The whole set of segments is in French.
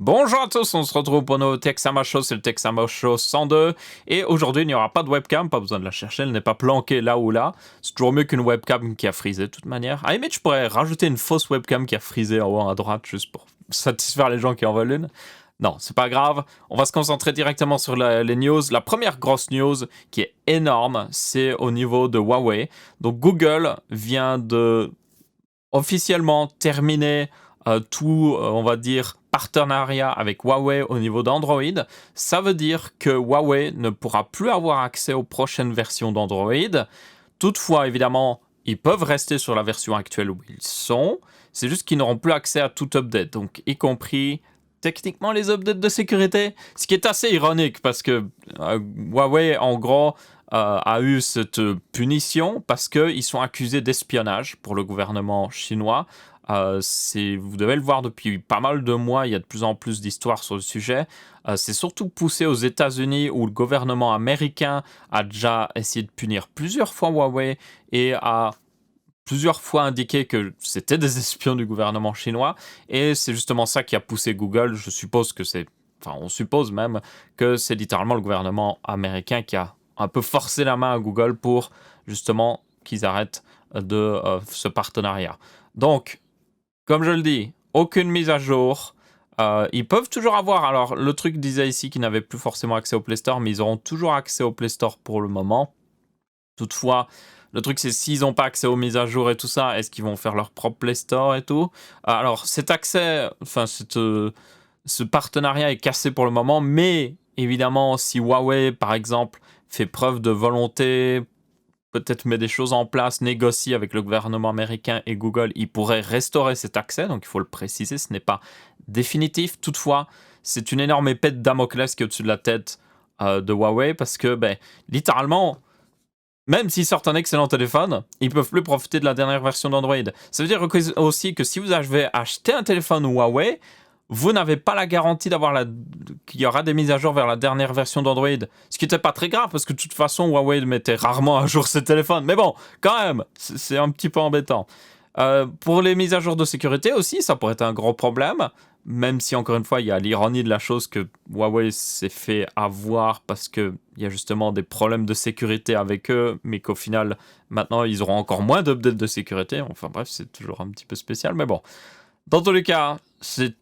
Bonjour à tous, on se retrouve pour nos Texama Show, c'est le Texama Show 102 et aujourd'hui il n'y aura pas de webcam, pas besoin de la chercher, elle n'est pas planquée là ou là. C'est toujours mieux qu'une webcam qui a frisé de toute manière. À la limite, je pourrais rajouter une fausse webcam qui a frisé en haut à droite juste pour satisfaire les gens qui en veulent une. Non, c'est pas grave, on va se concentrer directement sur les news. La première grosse news qui est énorme, c'est au niveau de Huawei. Donc Google vient de officiellement terminer tout, on va dire, partenariat avec Huawei au niveau d'Android. Ça veut dire que Huawei ne pourra plus avoir accès aux prochaines versions d'Android. Toutefois, évidemment, ils peuvent rester sur la version actuelle où ils sont. C'est juste qu'ils n'auront plus accès à tout update, donc y compris techniquement les updates de sécurité. Ce qui est assez ironique parce que Huawei, en gros, a eu cette punition parce qu'ils sont accusés d'espionnage pour le gouvernement chinois. Vous devez le voir depuis pas mal de mois, il y a de plus en plus d'histoires sur le sujet. C'est surtout poussé aux États-Unis où le gouvernement américain a déjà essayé de punir plusieurs fois Huawei et a plusieurs fois indiqué que c'était des espions du gouvernement chinois. Et c'est justement ça qui a poussé Google. Je suppose que c'est... Enfin, on suppose même que c'est littéralement le gouvernement américain qui a un peu forcé la main à Google pour justement qu'ils arrêtent de ce partenariat. Donc, comme je le dis, aucune mise à jour. Ils peuvent toujours avoir... Alors, le truc disait ici qu'ils n'avaient plus forcément accès au Play Store, mais ils auront toujours accès au Play Store pour le moment. Toutefois, le truc, c'est s'ils n'ont pas accès aux mises à jour et tout ça, est-ce qu'ils vont faire leur propre Play Store et tout? Alors, cet accès, enfin, ce partenariat est cassé pour le moment, mais évidemment, si Huawei, par exemple, fait preuve de volonté, peut-être met des choses en place, négocie avec le gouvernement américain et Google, il pourrait restaurer cet accès, donc il faut le préciser, ce n'est pas définitif. Toutefois, c'est une énorme épée de Damoclès qui est au-dessus de la tête de Huawei, parce que, littéralement, même s'ils sortent un excellent téléphone, ils peuvent plus profiter de la dernière version d'Android. Ça veut dire aussi que si vous avez acheté un téléphone Huawei, vous n'avez pas la garantie qu'il y aura des mises à jour vers la dernière version d'Android. Ce qui n'était pas très grave, parce que de toute façon, Huawei mettait rarement à jour ses téléphones. Mais bon, quand même, c'est un petit peu embêtant. Pour les mises à jour de sécurité aussi, ça pourrait être un gros problème. Même si, encore une fois, il y a l'ironie de la chose que Huawei s'est fait avoir parce qu'il y a justement des problèmes de sécurité avec eux, mais qu'au final, maintenant, ils auront encore moins d'updates de sécurité. Enfin bref, c'est toujours un petit peu spécial, mais bon. Dans tous les cas, c'est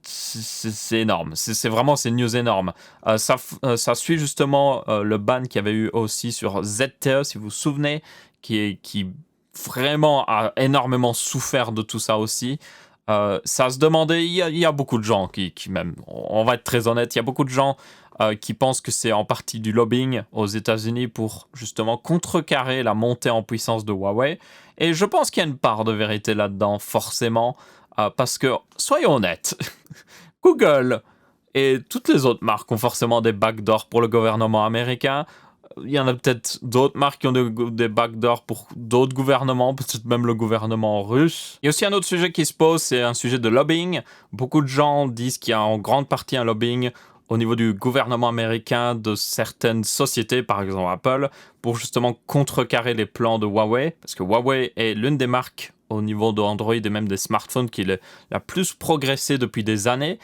énorme. C'est une news énorme. Ça suit justement le ban qu'il y avait eu aussi sur ZTE, si vous vous souvenez, qui vraiment a énormément souffert de tout ça aussi. Ça se demandait, il y a beaucoup de gens qui même, on va être très honnête, il y a beaucoup de gens qui pensent que c'est en partie du lobbying aux États-Unis pour justement contrecarrer la montée en puissance de Huawei. Et je pense qu'il y a une part de vérité là-dedans, forcément, parce que, soyons honnêtes, Google et toutes les autres marques ont forcément des backdoors pour le gouvernement américain. Il y en a peut-être d'autres marques qui ont des backdoors pour d'autres gouvernements, peut-être même le gouvernement russe. Il y a aussi un autre sujet qui se pose, c'est un sujet de lobbying. Beaucoup de gens disent qu'il y a en grande partie un lobbying au niveau du gouvernement américain de certaines sociétés, par exemple Apple, pour justement contrecarrer les plans de Huawei, parce que Huawei est l'une des marques au niveau d'Android et même des smartphones qui est la plus progressée depuis des années.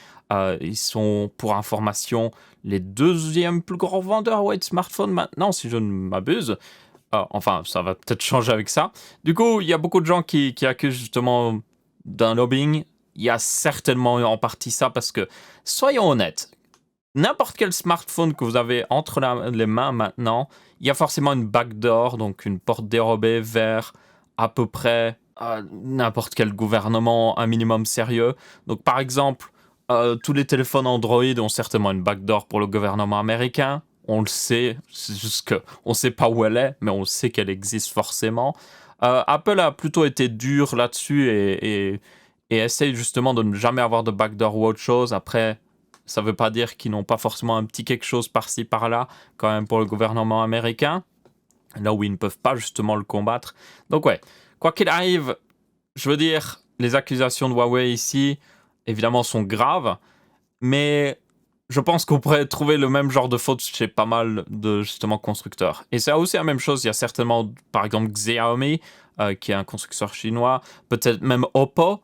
Ils sont, pour information, les deuxièmes plus gros vendeurs de smartphones maintenant, si je ne m'abuse. Enfin, ça va peut-être changer avec ça. Du coup, il y a beaucoup de gens qui accusent justement d'un lobbying. Il y a certainement en partie ça parce que, soyons honnêtes, n'importe quel smartphone que vous avez entre les mains maintenant, il y a forcément une backdoor, donc une porte dérobée vers à peu près n'importe quel gouvernement un minimum sérieux. Donc par exemple, tous les téléphones Android ont certainement une backdoor pour le gouvernement américain. On le sait, c'est juste qu'on ne sait pas où elle est, mais on sait qu'elle existe forcément. Apple a plutôt été dur là-dessus et essaye justement de ne jamais avoir de backdoor ou autre chose. Après, ça ne veut pas dire qu'ils n'ont pas forcément un petit quelque chose par-ci par-là, quand même pour le gouvernement américain, là où ils ne peuvent pas justement le combattre. Donc ouais, quoi qu'il arrive, je veux dire, les accusations de Huawei ici, évidemment, sont graves, mais je pense qu'on pourrait trouver le même genre de faute chez pas mal de justement constructeurs. Et c'est aussi la même chose, il y a certainement, par exemple, Xiaomi, qui est un constructeur chinois, peut-être même Oppo,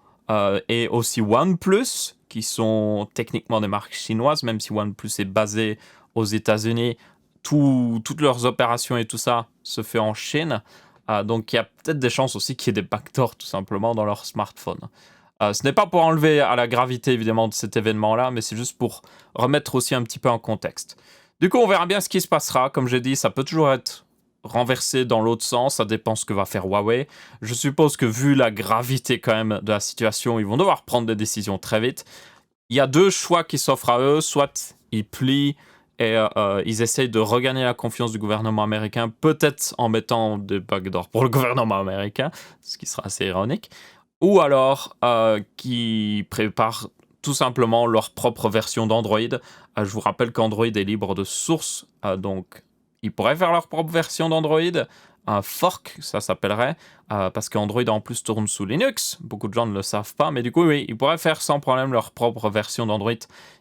et aussi OnePlus, qui sont techniquement des marques chinoises, même si OnePlus est basé aux États-Unis, toutes leurs opérations et tout ça se fait en Chine. Donc il y a peut-être des chances aussi qu'il y ait des backdoors tout simplement dans leur smartphone. Ce n'est pas pour enlever à la gravité évidemment de cet événement-là, mais c'est juste pour remettre aussi un petit peu en contexte. Du coup, on verra bien ce qui se passera. Comme j'ai dit, ça peut toujours être renversé dans l'autre sens, ça dépend ce que va faire Huawei. Je suppose que vu la gravité quand même de la situation, ils vont devoir prendre des décisions très vite. Il y a deux choix qui s'offrent à eux, soit ils plient et ils essayent de regagner la confiance du gouvernement américain, peut-être en mettant des backdoors pour le gouvernement américain, ce qui sera assez ironique, ou alors qui préparent tout simplement leur propre version d'Android. Je vous rappelle qu'Android est libre de source, donc ils pourraient faire leur propre version d'Android, un fork, ça s'appellerait, parce qu'Android en plus tourne sous Linux. Beaucoup de gens ne le savent pas, mais du coup, oui, ils pourraient faire sans problème leur propre version d'Android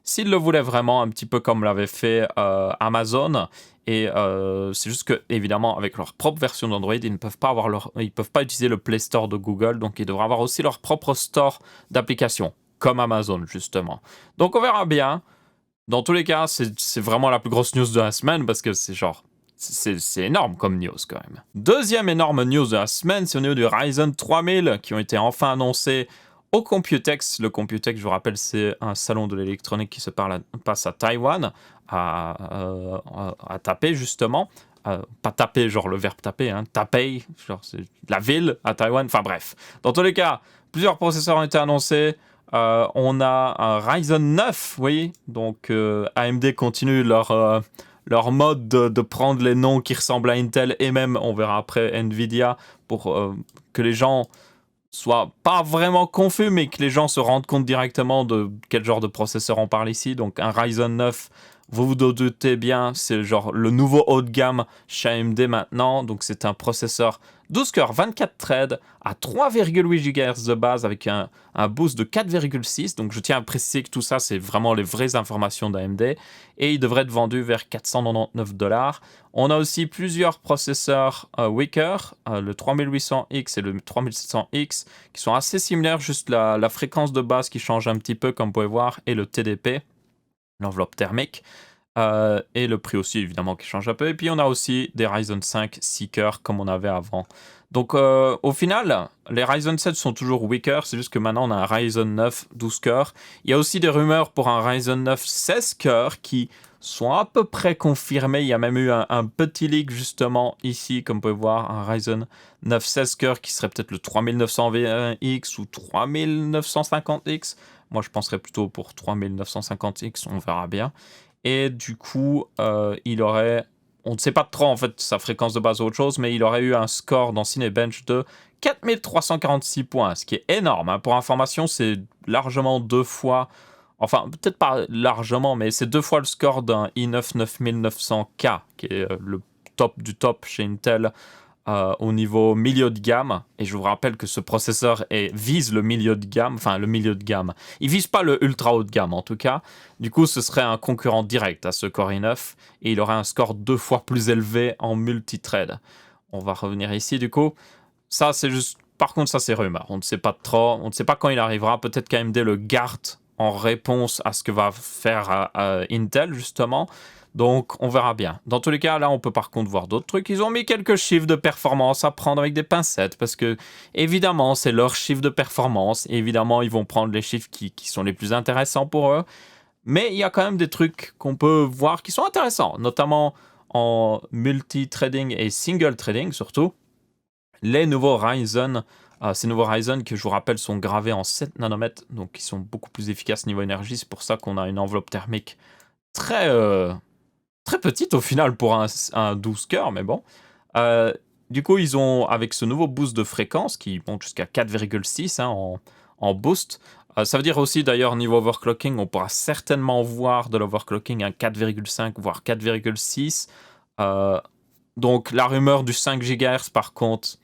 s'ils le voulaient vraiment, un petit peu comme l'avait fait Amazon. Et c'est juste que, évidemment, avec leur propre version d'Android, ils ne peuvent pas ils peuvent pas utiliser le Play Store de Google, donc ils devraient avoir aussi leur propre store d'applications, comme Amazon justement. Donc on verra bien. Dans tous les cas, c'est vraiment la plus grosse news de la semaine parce que c'est énorme comme news quand même. Deuxième énorme news de la semaine, c'est au niveau du Ryzen 3000 qui ont été enfin annoncés au Computex. Le Computex, je vous rappelle, c'est un salon de l'électronique qui se passe à Taïwan, à Taipei justement. Pas taper, genre le verbe taper, hein, Taipei, genre c'est la ville à Taïwan, enfin bref. Dans tous les cas, plusieurs processeurs ont été annoncés. On a un Ryzen 9, vous voyez, donc AMD continue leur mode de prendre les noms qui ressemblent à Intel et même, on verra après, Nvidia, pour que les gens soient pas vraiment confus, mais que les gens se rendent compte directement de quel genre de processeur on parle ici. Donc un Ryzen 9, vous vous doutez bien, c'est genre le nouveau haut de gamme chez AMD maintenant. Donc c'est un processeur 12 cœurs, 24 threads à 3,8 GHz de base avec un boost de 4,6. Donc je tiens à préciser que tout ça, c'est vraiment les vraies informations d'AMD. Et il devrait être vendu vers 499 $. On a aussi plusieurs processeurs Weaker, le 3800X et le 3700X, qui sont assez similaires, juste la fréquence de base qui change un petit peu, comme vous pouvez voir, et le TDP, l'enveloppe thermique. Et le prix aussi évidemment qui change un peu, et puis on a aussi des Ryzen 5 6 cœurs comme on avait avant. Donc au final les Ryzen 7 sont toujours weaker, c'est juste que maintenant on a un Ryzen 9 12 cœurs. Il y a aussi des rumeurs pour un Ryzen 9 16 cœurs qui sont à peu près confirmées. Il y a même eu un petit leak justement ici, comme vous pouvez voir, un Ryzen 9 16 cœurs qui serait peut-être le 3920X ou 3950X. Moi je penserais plutôt pour 3950X, on verra bien. Et du coup, il aurait, on ne sait pas trop en fait sa fréquence de base ou autre chose, mais il aurait eu un score dans Cinebench de 4346 points, ce qui est énorme. Hein. Pour information, c'est largement 2 fois, enfin peut-être pas largement, mais c'est 2 fois le score d'un i9 9900K, qui est le top du top chez Intel. Au niveau milieu de gamme, et je vous rappelle que ce processeur vise le milieu de gamme, enfin le milieu de gamme, il vise pas le ultra haut de gamme en tout cas, du coup ce serait un concurrent direct à ce Core i9, et il aurait un score 2 fois plus élevé en multithread. On va revenir ici du coup, ça c'est juste, par contre ça c'est rumeur, on ne sait pas trop, on ne sait pas quand il arrivera, peut-être qu'AMD le garde en réponse à ce que va faire Intel justement. Donc, on verra bien. Dans tous les cas, là, on peut par contre voir d'autres trucs. Ils ont mis quelques chiffres de performance à prendre avec des pincettes parce que, évidemment, c'est leur chiffre de performance. Et évidemment, ils vont prendre les chiffres qui sont les plus intéressants pour eux. Mais il y a quand même des trucs qu'on peut voir qui sont intéressants, notamment en multi-trading et single trading surtout. Les nouveaux Ryzen, ces nouveaux Ryzen que je vous rappelle sont gravés en 7 nanomètres, donc ils sont beaucoup plus efficaces niveau énergie. C'est pour ça qu'on a une enveloppe thermique très très petite au final pour un 12 cœurs, mais bon. Du coup, ils ont, avec ce nouveau boost de fréquence qui monte jusqu'à 4,6 hein, en boost, ça veut dire aussi d'ailleurs niveau overclocking, on pourra certainement voir de l'overclocking à 4,5 voire 4,6. Donc la rumeur du 5 GHz par contre,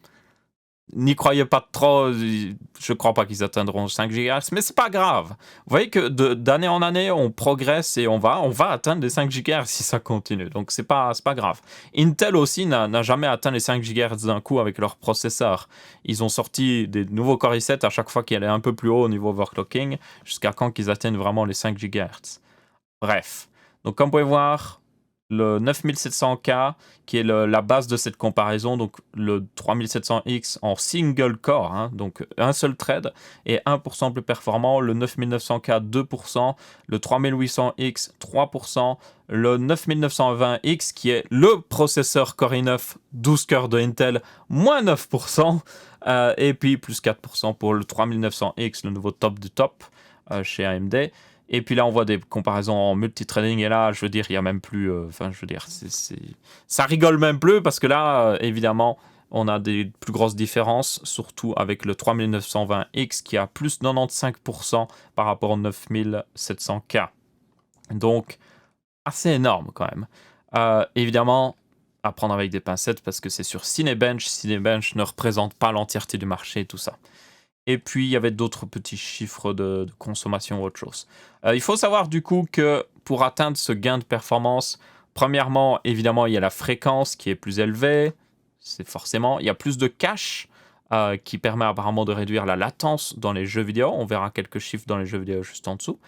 N'y croyez pas trop, je crois pas qu'ils atteindront 5 GHz, mais c'est pas grave. Vous voyez que d'année en année, on progresse et on va atteindre les 5 GHz si ça continue. Donc c'est pas grave. Intel aussi n'a jamais atteint les 5 GHz d'un coup avec leur processeur. Ils ont sorti des nouveaux Core i7 à chaque fois qu'ils allaient un peu plus haut au niveau overclocking, jusqu'à quand qu'ils atteignent vraiment les 5 GHz. Bref. Donc comme vous pouvez voir, le 9700K, qui est la base de cette comparaison, donc le 3700X en single core, hein, donc un seul thread, est 1% plus performant, le 9900K 2%, le 3800X 3%, le 9920X, qui est le processeur Core i9 12 cœurs de Intel, moins 9%, et puis plus 4% pour le 3900X, le nouveau top du top chez AMD. Et puis là, on voit des comparaisons en multithreading. Et là, je veux dire, il n'y a même plus... ça rigole même plus parce que là, évidemment, on a des plus grosses différences, surtout avec le 3920X qui a plus 95% par rapport au 9700K. Donc, assez énorme quand même. Évidemment, à prendre avec des pincettes parce que c'est sur Cinebench. Cinebench ne représente pas l'entièreté du marché et tout ça. Et puis, il y avait d'autres petits chiffres de consommation ou autre chose. Il faut savoir du coup que pour atteindre ce gain de performance, premièrement, évidemment, il y a la fréquence qui est plus élevée. C'est forcément. Il y a plus de cache qui permet apparemment de réduire la latence dans les jeux vidéo. On verra quelques chiffres dans les jeux vidéo juste en dessous.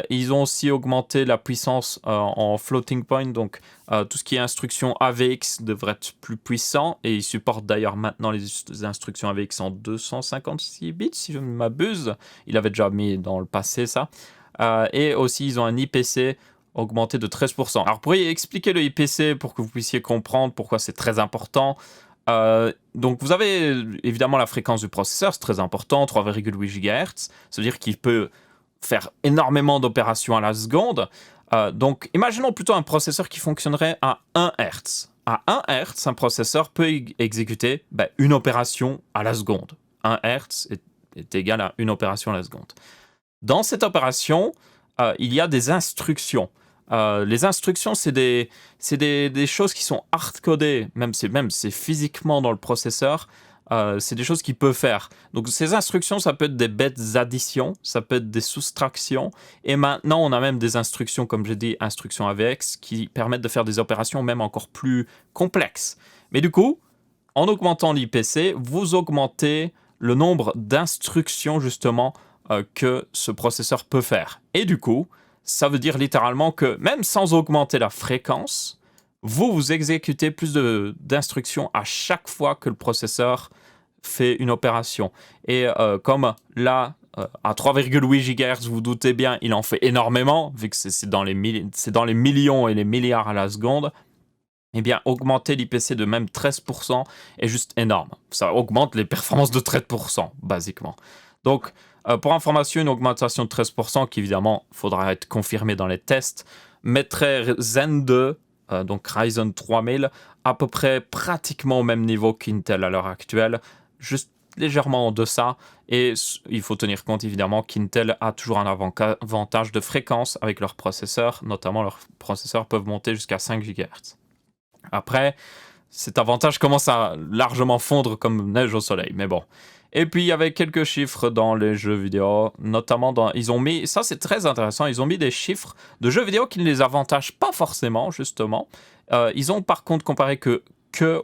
Ils ont aussi augmenté la puissance en floating point, donc tout ce qui est instruction AVX devrait être plus puissant, et ils supportent d'ailleurs maintenant les instructions AVX en 256 bits, si je ne m'abuse. Il avait déjà mis dans le passé ça. Et aussi, ils ont un IPC augmenté de 13%. Alors, pour expliquer le IPC, pour que vous puissiez comprendre pourquoi c'est très important, donc vous avez évidemment la fréquence du processeur, c'est très important, 3,8 GHz, ça veut dire qu'il peut faire énormément d'opérations à la seconde. Donc, imaginons plutôt un processeur qui fonctionnerait à 1 Hz. À 1 Hz, un processeur peut exécuter une opération à la seconde. 1 Hz est égal à une opération à la seconde. Dans cette opération, il y a des instructions. Les instructions, c'est des choses qui sont hard-codées, même c'est physiquement dans le processeur. C'est des choses qu'il peut faire. Donc ces instructions, ça peut être des bêtes additions, ça peut être des soustractions, et maintenant on a même des instructions, comme j'ai dit, instructions AVX, qui permettent de faire des opérations même encore plus complexes. Mais du coup, en augmentant l'IPC, vous augmentez le nombre d'instructions justement que ce processeur peut faire. Et du coup, ça veut dire littéralement que même sans augmenter la fréquence, vous exécutez plus d'instructions à chaque fois que le processeur fait une opération. Et comme là, à 3,8 GHz, vous vous doutez bien, il en fait énormément, vu que c'est dans les millions et les milliards à la seconde, eh bien, augmenter l'IPC de même 13% est juste énorme. Ça augmente les performances de 13%, basiquement. Donc, pour information, une augmentation de 13%, qui évidemment faudra être confirmée dans les tests, mettrait Zen 2, donc Ryzen 3000, à peu près pratiquement au même niveau qu'Intel à l'heure actuelle, juste légèrement en deçà, et il faut tenir compte évidemment qu'Intel a toujours un avantage de fréquence avec leurs processeurs, notamment leurs processeurs peuvent monter jusqu'à 5 GHz. Après, cet avantage commence à largement fondre comme neige au soleil, mais bon. Et puis il y avait quelques chiffres dans les jeux vidéo, notamment ils ont mis, ça c'est très intéressant, ils ont mis des chiffres de jeux vidéo qui ne les avantagent pas forcément, justement. Ils ont par contre comparé que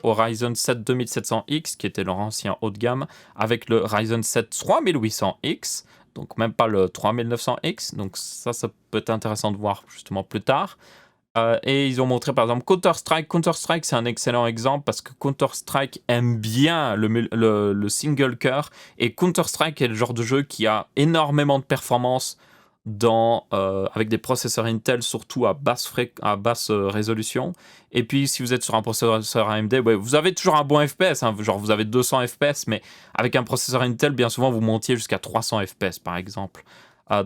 au Ryzen 7 2700X, qui était leur ancien haut de gamme, avec le Ryzen 7 3800X, donc même pas le 3900X, donc ça peut être intéressant de voir justement plus tard. Et ils ont montré par exemple Counter-Strike. Counter-Strike, c'est un excellent exemple parce que Counter-Strike aime bien le single core. Et Counter-Strike est le genre de jeu qui a énormément de performance avec des processeurs Intel, surtout à basse résolution. Et puis, si vous êtes sur un processeur AMD, vous avez toujours un bon FPS. Hein, genre, vous avez 200 FPS, mais avec un processeur Intel, bien souvent, vous montiez jusqu'à 300 FPS, par exemple.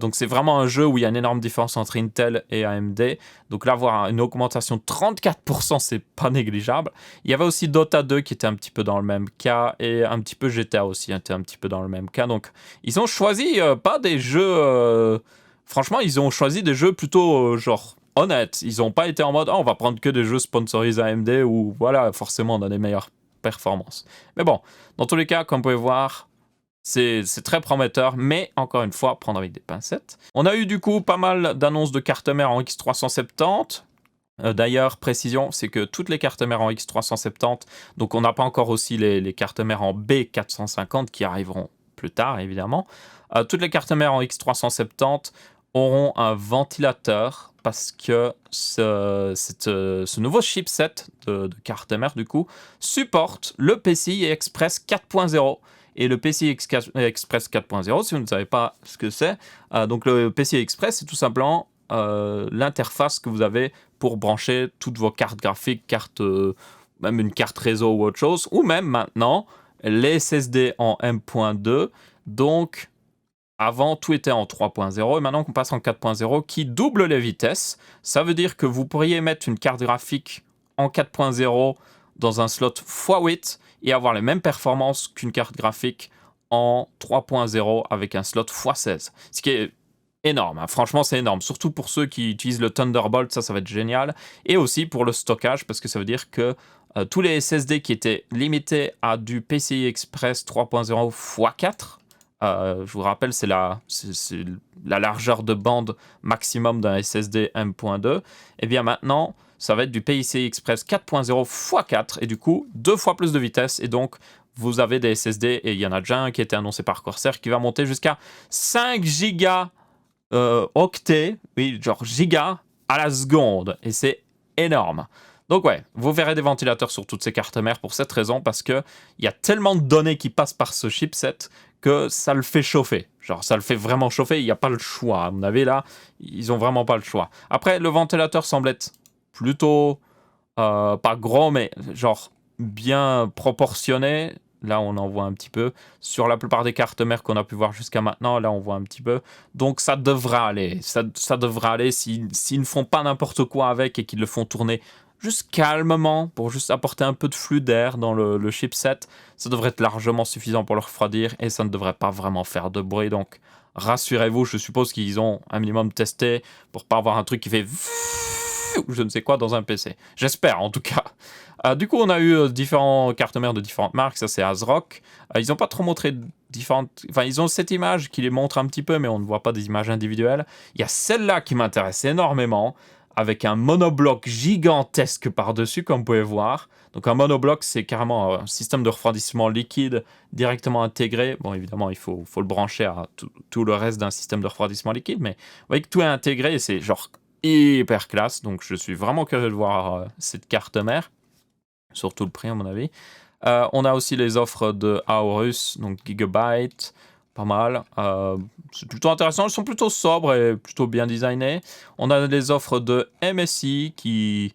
Donc c'est vraiment un jeu où il y a une énorme différence entre Intel et AMD. Donc là, avoir une augmentation de 34%, c'est pas négligeable. Il y avait aussi Dota 2 qui était un petit peu dans le même cas, et un petit peu GTA aussi était un petit peu dans le même cas. Donc ils ont choisi pas des jeux... franchement, ils ont choisi des jeux plutôt genre honnêtes. Ils n'ont pas été en mode on va prendre que des jeux sponsorisés AMD où voilà, forcément on a des meilleurs performance. Mais bon, dans tous les cas, comme vous pouvez voir, c'est très prometteur, mais encore une fois, prendre avec des pincettes. On a eu du coup pas mal d'annonces de cartes mères en X370. D'ailleurs, précision, c'est que toutes les cartes mères en X370, donc on n'a pas encore aussi les cartes mères en B450 qui arriveront plus tard, évidemment. Toutes les cartes mères en X370 auront un ventilateur parce que ce nouveau chipset de carte mère, du coup, supporte le PCI Express 4.0. Et le PCI Express 4.0, si vous ne savez pas ce que c'est, donc le PCI Express, c'est tout simplement l'interface que vous avez pour brancher toutes vos cartes graphiques, même une carte réseau ou autre chose, ou même maintenant les SSD en M.2. Donc, avant, tout était en 3.0 et maintenant qu'on passe en 4.0 qui double les vitesses. Ça veut dire que vous pourriez mettre une carte graphique en 4.0 dans un slot x8 et avoir les mêmes performances qu'une carte graphique en 3.0 avec un slot x16. Ce qui est énorme, hein. Franchement c'est énorme, surtout pour ceux qui utilisent le Thunderbolt, ça va être génial. Et aussi pour le stockage, parce que ça veut dire que tous les SSD qui étaient limités à du PCI Express 3.0 x4, je vous rappelle, c'est la largeur de bande maximum d'un SSD M.2. Et bien maintenant, ça va être du PCI Express 4.0 x4 et du coup 2 fois plus de vitesse. Et donc, vous avez des SSD, et il y en a déjà un qui a été annoncé par Corsair qui va monter jusqu'à 5 gigas octets, oui, genre gigas à la seconde. Et c'est énorme. Donc ouais, vous verrez des ventilateurs sur toutes ces cartes mères pour cette raison, parce qu'il y a tellement de données qui passent par ce chipset que ça le fait chauffer. Genre, ça le fait vraiment chauffer, il n'y a pas le choix. À mon avis, là, ils ont vraiment pas le choix. Après, le ventilateur semble être plutôt, pas gros, mais genre bien proportionné. Là, on en voit un petit peu. Sur la plupart des cartes mères qu'on a pu voir jusqu'à maintenant, là, on voit un petit peu. Donc, ça devra aller. Ça devra aller s'ils ne font pas n'importe quoi avec et qu'ils le font tourner juste calmement pour juste apporter un peu de flux d'air dans le chipset. Ça devrait être largement suffisant pour le refroidir et ça ne devrait pas vraiment faire de bruit. Donc, rassurez-vous, je suppose qu'ils ont un minimum testé pour pas avoir un truc qui fait ou je ne sais quoi dans un PC. J'espère en tout cas. Du coup, on a eu différents cartes mères de différentes marques. Ça, c'est ASRock. Ils n'ont pas trop montré différentes. Enfin, ils ont cette image qui les montre un petit peu, mais on ne voit pas des images individuelles. Il y a celle-là qui m'intéresse énormément, avec un monobloc gigantesque par-dessus, comme vous pouvez voir. Donc un monobloc, c'est carrément un système de refroidissement liquide directement intégré. Bon, évidemment, il faut le brancher à tout le reste d'un système de refroidissement liquide, mais vous voyez que tout est intégré et c'est genre hyper classe. Donc je suis vraiment curieux de voir cette carte mère, surtout le prix à mon avis. On a aussi les offres de Aorus, donc Gigabyte, pas mal. C'est plutôt intéressant, elles sont plutôt sobres et plutôt bien designées. On a les offres de MSI qui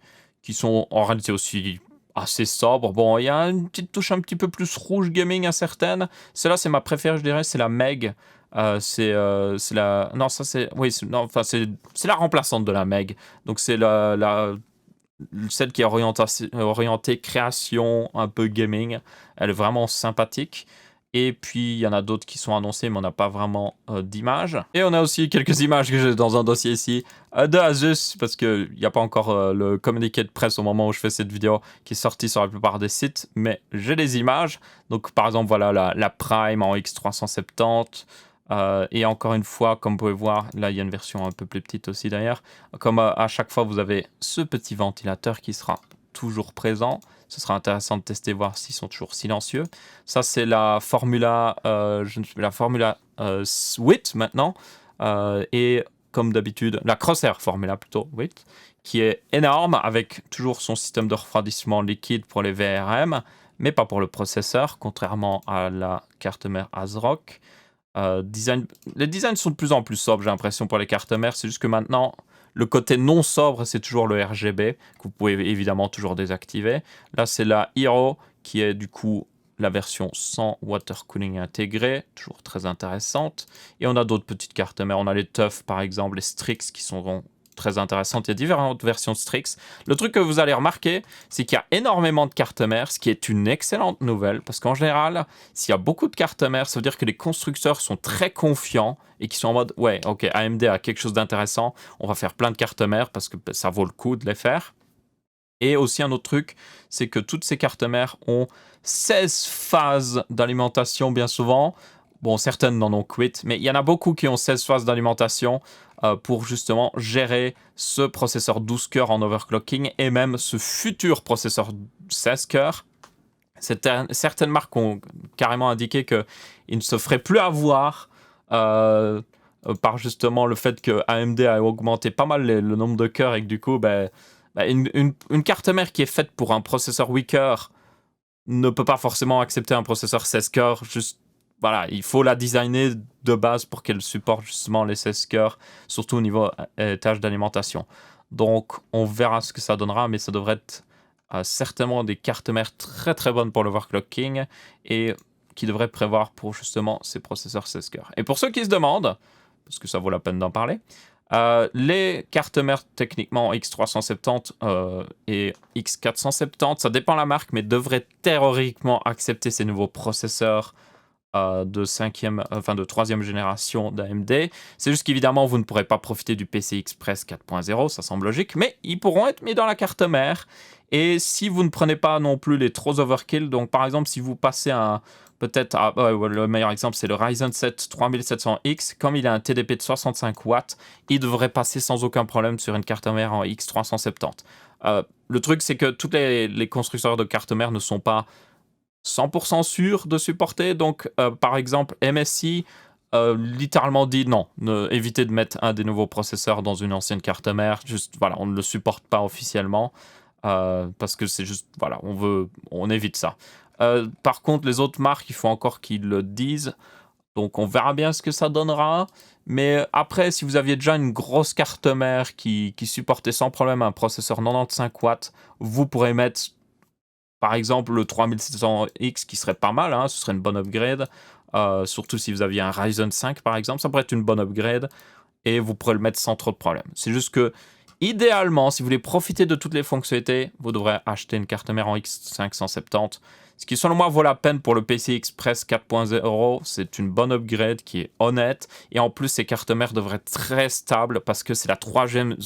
sont en réalité aussi assez sobres. Bon, il y a une petite touche un petit peu plus rouge gaming à certaines. Celle-là, c'est ma préférée, je dirais, c'est la Meg. C'est la... Non, ça c'est... Oui, c'est la remplaçante de la Meg. Donc c'est celle qui est orientée création, un peu gaming. Elle est vraiment sympathique. Et puis, il y en a d'autres qui sont annoncées, mais on n'a pas vraiment d'images. Et on a aussi quelques images que j'ai dans un dossier ici de Asus, parce qu'il n'y a pas encore le communiqué de presse au moment où je fais cette vidéo, qui est sorti sur la plupart des sites, mais j'ai les images. Donc, par exemple, voilà la Prime en X370. Et encore une fois, comme vous pouvez voir, là, il y a une version un peu plus petite aussi d'ailleurs. Comme à chaque fois, vous avez ce petit ventilateur qui sera toujours présent. Ce sera intéressant de tester, voir s'ils sont toujours silencieux. Ça, c'est la Formula, la Formula 8 maintenant. Et comme d'habitude, la Crosshair Formula plutôt 8, qui est énorme avec toujours son système de refroidissement liquide pour les VRM, mais pas pour le processeur, contrairement à la carte mère ASRock. Les designs sont de plus en plus sobres, j'ai l'impression, pour les cartes mères. C'est juste que maintenant, le côté non sobre, c'est toujours le RGB, que vous pouvez évidemment toujours désactiver. Là, c'est la Hero, qui est du coup la version sans water cooling intégré, toujours très intéressante. Et on a d'autres petites cartes mères. On a les TUF, par exemple, les Strix, qui sont très intéressantes. Il y a différentes versions de Strix. Le truc que vous allez remarquer, c'est qu'il y a énormément de cartes mères, ce qui est une excellente nouvelle, parce qu'en général, s'il y a beaucoup de cartes mères, ça veut dire que les constructeurs sont très confiants et qui sont en mode « Ouais, ok, AMD a quelque chose d'intéressant, on va faire plein de cartes mères parce que ça vaut le coup de les faire. » Et aussi un autre truc, c'est que toutes ces cartes mères ont 16 phases d'alimentation bien souvent. Bon, certaines n'en ont que 8, mais il y en a beaucoup qui ont 16 phases d'alimentation pour justement gérer ce processeur 12 cœurs en overclocking et même ce futur processeur 16 cœurs. Certaines marques ont carrément indiqué qu'ils ne se feraient plus avoir par justement le fait que AMD a augmenté pas mal le nombre de cœurs et que du coup, une carte mère qui est faite pour un processeur 8 cœurs ne peut pas forcément accepter un processeur 16 cœurs. Juste, voilà, il faut la designer de base pour qu'elle supporte justement les 16 cœurs, surtout au niveau tâches d'alimentation. Donc, on verra ce que ça donnera, mais ça devrait être certainement des cartes mères très très bonnes pour l'overclocking et qui devraient prévoir pour justement ces processeurs 16 cœurs. Et pour ceux qui se demandent, parce que ça vaut la peine d'en parler, les cartes mères techniquement X370 et X470, ça dépend de la marque, mais devraient théoriquement accepter ces nouveaux processeurs de troisième génération d'AMD. C'est juste qu'évidemment, vous ne pourrez pas profiter du PCI Express 4.0, ça semble logique, mais ils pourront être mis dans la carte mère. Et si vous ne prenez pas non plus les trop overkill, donc par exemple, si vous passez le meilleur exemple, c'est le Ryzen 7 3700X. Comme il a un TDP de 65 watts, il devrait passer sans aucun problème sur une carte mère en X370. Le truc, c'est que tous les constructeurs de cartes mères ne sont pas 100% sûrs de supporter. Donc, par exemple, MSI littéralement dit non, évitez de mettre un des nouveaux processeurs dans une ancienne carte mère. Juste, voilà, on ne le supporte pas officiellement. Parce que c'est juste, voilà, on évite ça. Par contre, les autres marques, il faut encore qu'ils le disent. Donc, on verra bien ce que ça donnera. Mais après, si vous aviez déjà une grosse carte mère qui supportait sans problème un processeur 95 watts, vous pourrez mettre, par exemple, le 3600X qui serait pas mal. Hein, ce serait une bonne upgrade. Surtout si vous aviez un Ryzen 5, par exemple. Ça pourrait être une bonne upgrade. Et vous pourrez le mettre sans trop de problème. C'est juste que idéalement, si vous voulez profiter de toutes les fonctionnalités, vous devrez acheter une carte mère en X570. Ce qui, selon moi, vaut la peine pour le PCI Express 4.0. C'est une bonne upgrade qui est honnête. Et en plus, ces cartes mères devraient être très stables parce que c'est la troisième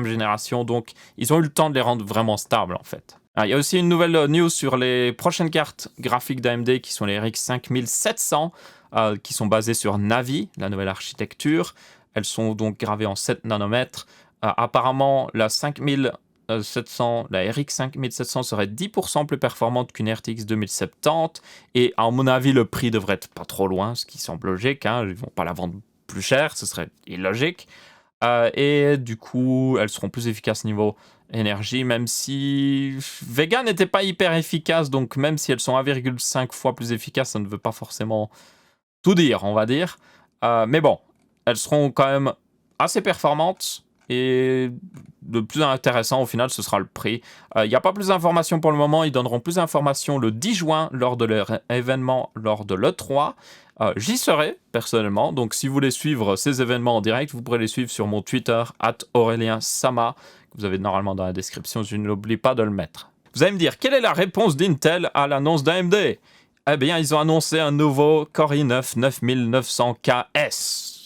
génération. Donc, ils ont eu le temps de les rendre vraiment stables, en fait. Il y a aussi une nouvelle news sur les prochaines cartes graphiques d'AMD qui sont les RX 5700, qui sont basées sur Navi, la nouvelle architecture. Elles sont donc gravées en 7 nanomètres. Apparemment, la RX 5700 serait 10% plus performante qu'une RTX 2070. Et à mon avis, le prix devrait être pas trop loin, ce qui semble logique. Hein. Ils vont pas la vendre plus cher, ce serait illogique. Et du coup, elles seront plus efficaces niveau énergie, même si Vega n'était pas hyper efficace. Donc même si elles sont 1,5 fois plus efficaces, ça ne veut pas forcément tout dire, on va dire. Mais bon, elles seront quand même assez performantes. Et le plus intéressant, au final, ce sera le prix. Il n'y a pas plus d'informations pour le moment. Ils donneront plus d'informations le 10 juin lors de leur événement, lors de l'E3. J'y serai, personnellement. Donc, si vous voulez suivre ces événements en direct, vous pourrez les suivre sur mon Twitter, @AurelienSama, que vous avez normalement dans la description. Je n'oublie pas de le mettre. Vous allez me dire, quelle est la réponse d'Intel à l'annonce d'AMD ? Eh bien, ils ont annoncé un nouveau Core i9 9900 KS.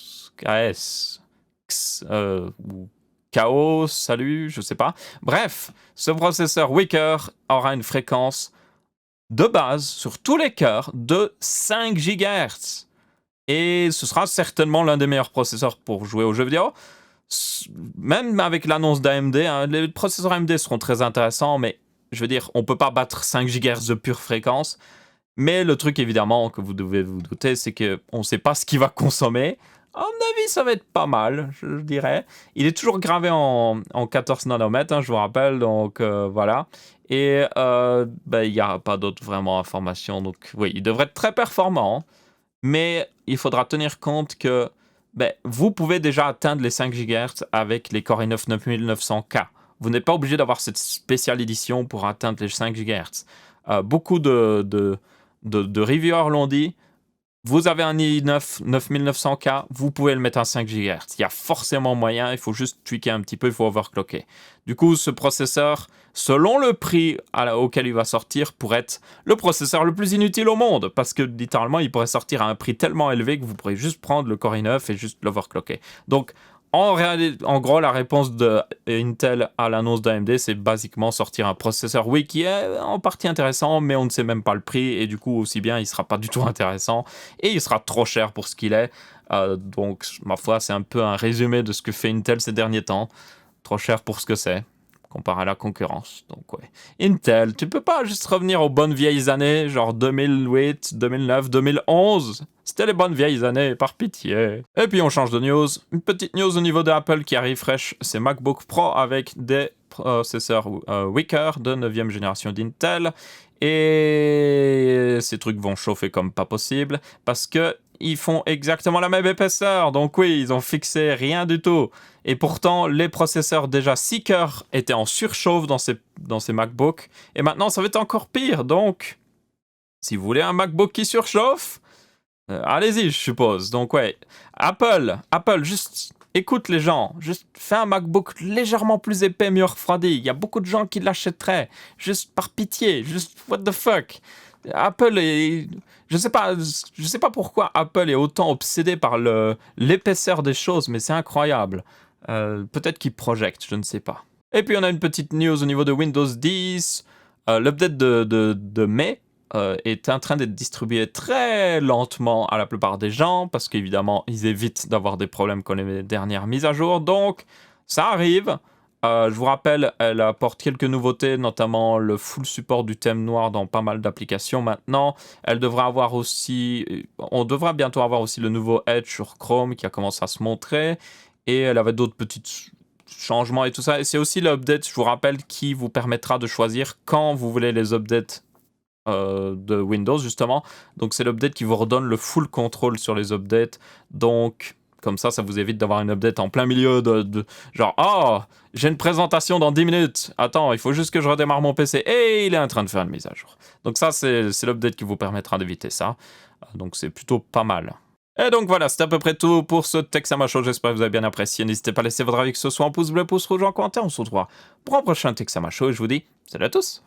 Ou KO, salut, je sais pas. Bref, ce processeur Wicker aura une fréquence de base sur tous les cœurs de 5 GHz. Et ce sera certainement l'un des meilleurs processeurs pour jouer aux jeux vidéo. Même avec l'annonce d'AMD, hein, les processeurs AMD seront très intéressants, mais je veux dire, on peut pas battre 5 GHz de pure fréquence. Mais le truc, évidemment, que vous devez vous douter, c'est qu'on ne sait pas ce qu'il va consommer. À mon avis, ça va être pas mal, je dirais. Il est toujours gravé en 14 nanomètres, hein, je vous rappelle, donc voilà. Et il n'y a pas d'autres vraiment informations, donc oui, il devrait être très performant. Mais il faudra tenir compte que vous pouvez déjà atteindre les 5 GHz avec les Core i9 9900K. Vous n'êtes pas obligé d'avoir cette spéciale édition pour atteindre les 5 GHz. Beaucoup de reviewers l'ont dit. Vous avez un i9 9900K, vous pouvez le mettre à 5 GHz. Il y a forcément moyen, il faut juste tweaker un petit peu, il faut overclocker. Du coup, ce processeur, selon le prix auquel il va sortir, pourrait être le processeur le plus inutile au monde. Parce que littéralement, il pourrait sortir à un prix tellement élevé que vous pourrez juste prendre le Core i9 et juste l'overclocker. Donc, En gros, la réponse de Intel à l'annonce d'AMD, c'est basiquement sortir un processeur, oui, qui est en partie intéressant, mais on ne sait même pas le prix, et du coup, aussi bien, il sera pas du tout intéressant, et il sera trop cher pour ce qu'il est. Donc, ma foi, c'est un peu un résumé de ce que fait Intel ces derniers temps. Trop cher pour ce que c'est, comparé à la concurrence. Donc, ouais. Intel, tu peux pas juste revenir aux bonnes vieilles années, genre 2008, 2009, 2011. C'était les bonnes vieilles années, par pitié. Et puis on change de news. Une petite news au niveau d'Apple qui arrive fraîche, c'est MacBook Pro avec des processeurs Weaker de 9e génération d'Intel. Et ces trucs vont chauffer comme pas possible parce que ils font exactement la même épaisseur. Donc oui, ils ont fixé rien du tout. Et pourtant, les processeurs déjà Seeker étaient en surchauffe dans ces MacBooks. Et maintenant, ça va être encore pire. Donc, si vous voulez un MacBook qui surchauffe, allez-y, je suppose. Donc ouais, Apple, juste écoute les gens. Juste fais un MacBook légèrement plus épais, mieux refroidi. Il y a beaucoup de gens qui l'achèteraient. Juste par pitié. Juste what the fuck. Apple est... Je sais pas pourquoi Apple est autant obsédé par l'épaisseur des choses, mais c'est incroyable. Peut-être qu'ils projettent, je ne sais pas. Et puis on a une petite news au niveau de Windows 10. L'update de mai est en train d'être distribué très lentement à la plupart des gens, parce qu'évidemment, ils évitent d'avoir des problèmes comme les dernières mises à jour. Donc, ça arrive. Je vous rappelle, elle apporte quelques nouveautés, notamment le full support du thème noir dans pas mal d'applications maintenant. Elle devra avoir aussi... On devra bientôt avoir aussi le nouveau Edge sur Chrome qui a commencé à se montrer. Et elle avait d'autres petits changements et tout ça. Et c'est aussi l'update, je vous rappelle, qui vous permettra de choisir quand vous voulez les updates de Windows, justement. Donc, c'est l'update qui vous redonne le full contrôle sur les updates. Donc... Comme ça vous évite d'avoir une update en plein milieu de genre « Oh, j'ai une présentation dans 10 minutes. Attends, il faut juste que je redémarre mon PC. Et il est en train de faire une mise à jour. » Donc ça, c'est l'update qui vous permettra d'éviter ça. Donc c'est plutôt pas mal. Et donc voilà, c'était à peu près tout pour ce Texama Show. J'espère que vous avez bien apprécié. N'hésitez pas à laisser votre avis, que ce soit en pouce bleu, pouce rouge, en commentaire. On se retrouvera pour un prochain Texama Show. Et je vous dis salut à tous.